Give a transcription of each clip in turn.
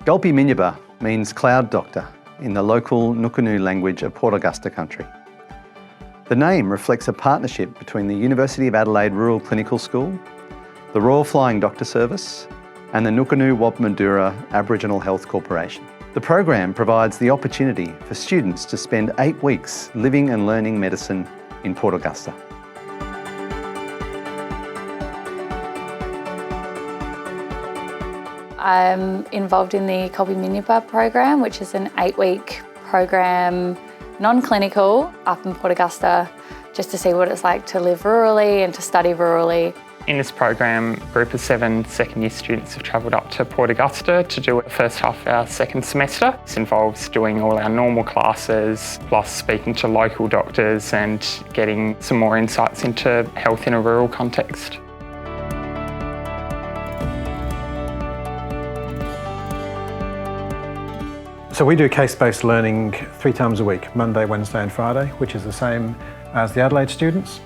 Kulpi Minupa means cloud doctor in the local Nukunu language of Port Augusta country. The name reflects a partnership between the University of Adelaide Rural Clinical School, the Royal Flying Doctor Service and the Nukunu Wabmadura Aboriginal Health Corporation. The program provides the opportunity for students to spend 8 weeks living and learning medicine in Port Augusta. I'm involved in the Kulpi Minupa program, which is an 8-week program, non-clinical, up in Port Augusta, just to see what it's like to live rurally and to study rurally. In this program, a group of 7 second-year students have travelled up to Port Augusta to do the first half of our second semester. This involves doing all our normal classes, plus speaking to local doctors and getting some more insights into health in a rural context. So we do case-based learning 3 times a week, Monday, Wednesday and Friday, which is the same as the Adelaide students.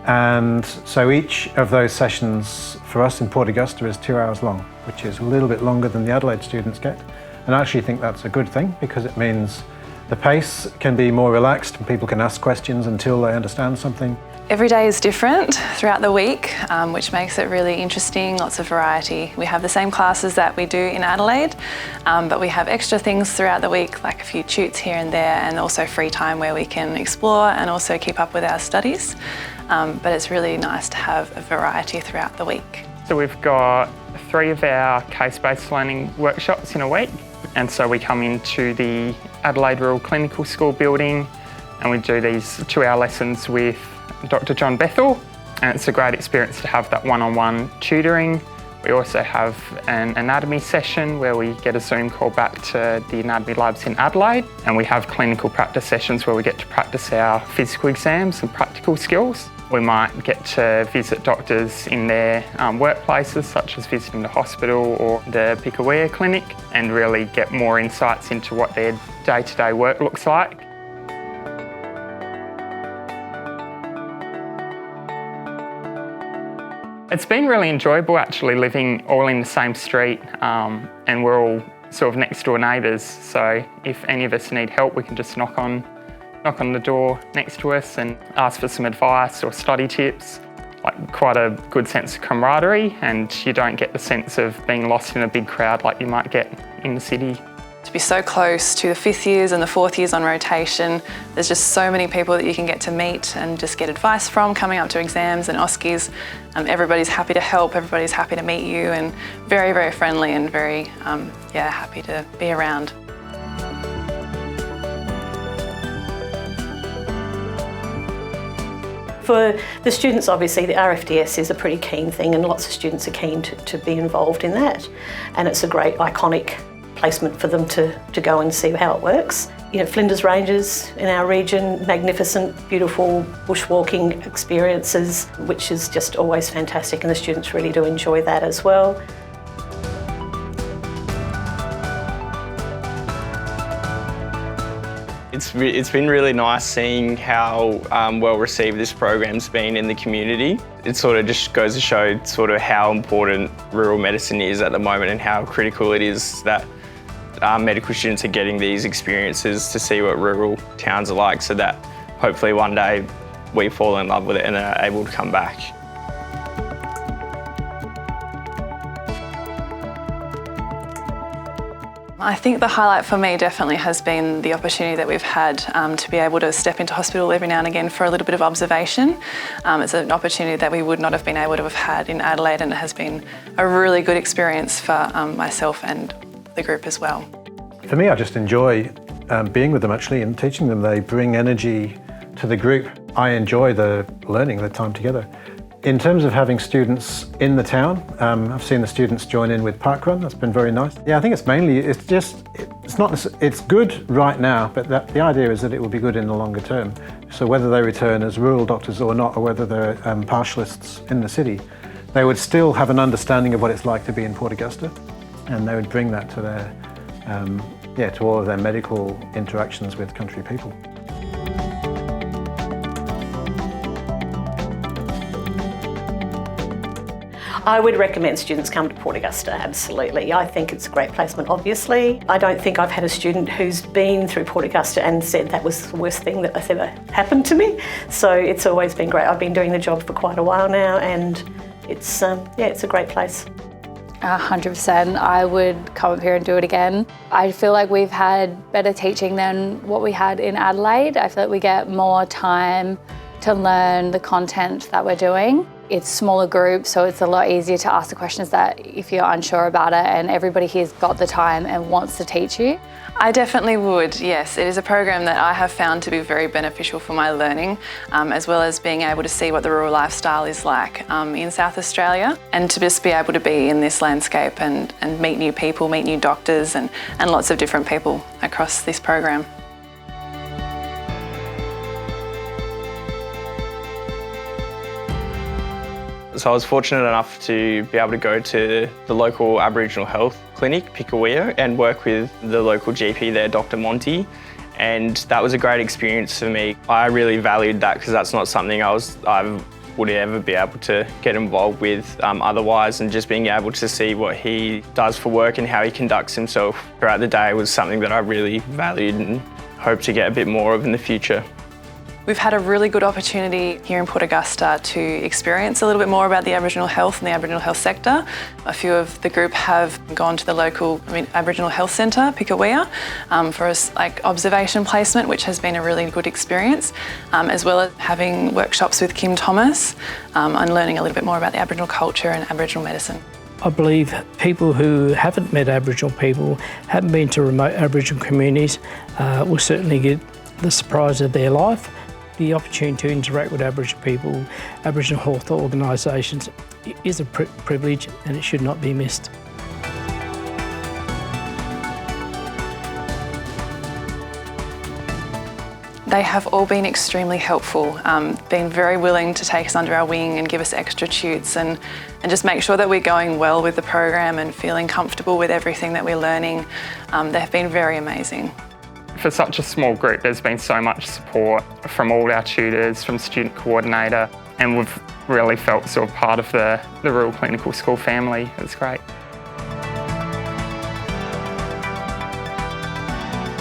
And so each of those sessions for us in Port Augusta is 2 hours long, which is a little bit longer than the Adelaide students get. And I actually think that's a good thing because it means the pace can be more relaxed and people can ask questions until they understand something. Every day is different throughout the week, which makes it really interesting, lots of variety. We have the same classes that we do in Adelaide, but we have extra things throughout the week, like a few tutes here and there, and also free time where we can explore and also keep up with our studies. But it's really nice to have a variety throughout the week. So we've got 3 of our case-based learning workshops in a week, and so we come into the Adelaide Rural Clinical School building and we do these 2-hour lessons with Dr. John Bethel, and it's a great experience to have that one-on-one tutoring. We also have an anatomy session where we get a Zoom call back to the anatomy labs in Adelaide, and we have clinical practice sessions where we get to practice our physical exams and practical skills. We might get to visit doctors in their workplaces, such as visiting the hospital or the Pikawea clinic, and really get more insights into what their day-to-day work looks like. It's been really enjoyable actually living all in the same street, and we're all sort of next door neighbours, so if any of us need help we can just knock on the door next to us and ask for some advice or study tips. Like quite a good sense of camaraderie, and you don't get the sense of being lost in a big crowd like you might get in the city. To be so close to the 5th years and the 4th years on rotation, there's just so many people that you can get to meet and just get advice from coming up to exams and OSCEs. Everybody's happy to help, everybody's happy to meet you, and very, very friendly and very happy to be around. For the students, obviously, the RFDS is a pretty keen thing and lots of students are keen to be involved in that. And it's a great iconic placement for them to go and see how it works. You know, Flinders Ranges in our region, magnificent, beautiful bushwalking experiences, which is just always fantastic, and the students really do enjoy that as well. It's been really nice seeing how well received this program's been in the community. It sort of just goes to show sort of how important rural medicine is at the moment and how critical it is that medical students are getting these experiences to see what rural towns are like, so that hopefully one day we fall in love with it and are able to come back. I think the highlight for me definitely has been the opportunity that we've had to be able to step into hospital every now and again for a little bit of observation. It's an opportunity that we would not have been able to have had in Adelaide, and it has been a really good experience for myself and the group as well. For me, I just enjoy being with them actually and teaching them. They bring energy to the group. I enjoy the learning, the time together. In terms of having students in the town, I've seen the students join in with parkrun. That's been very nice. Yeah, I think it's good right now, but the idea is that it will be good in the longer term. So whether they return as rural doctors or not, or whether they're partialists in the city, they would still have an understanding of what it's like to be in Port Augusta, and they would bring that to their, to all of their medical interactions with country people. I would recommend students come to Port Augusta, absolutely. I think it's a great placement, obviously. I don't think I've had a student who's been through Port Augusta and said that was the worst thing that has ever happened to me. So it's always been great. I've been doing the job for quite a while now, and it's a great place. 100%. I would come up here and do it again. I feel like we've had better teaching than what we had in Adelaide. I feel like we get more time to learn the content that we're doing. It's smaller groups, so it's a lot easier to ask the questions that if you're unsure about it, and everybody here's got the time and wants to teach you. I definitely would, yes. It is a program that I have found to be very beneficial for my learning, as well as being able to see what the rural lifestyle is like in South Australia, and to just be able to be in this landscape and meet new people, meet new doctors and lots of different people across this program. So I was fortunate enough to be able to go to the local Aboriginal health clinic, Pikawea, and work with the local GP there, Dr. Monty. And that was a great experience for me. I really valued that because that's not something I would ever be able to get involved with otherwise, and just being able to see what he does for work and how he conducts himself throughout the day was something that I really valued and hope to get a bit more of in the future. We've had a really good opportunity here in Port Augusta to experience a little bit more about the Aboriginal health and the Aboriginal health sector. A few of the group have gone to the local Aboriginal Health Centre, Pikawea, for a observation placement, which has been a really good experience, as well as having workshops with Kim Thomas and learning a little bit more about the Aboriginal culture and Aboriginal medicine. I believe people who haven't met Aboriginal people, haven't been to remote Aboriginal communities, will certainly get the surprise of their life. The opportunity to interact with Aboriginal people, Aboriginal health organisations, is a privilege, and it should not be missed. They have all been extremely helpful, been very willing to take us under our wing and give us extra tutes and just make sure that we're going well with the program and feeling comfortable with everything that we're learning. They have been very amazing. For such a small group, there's been so much support from all our tutors, from student coordinator, and we've really felt sort of part of the Rural Clinical School family. It's great.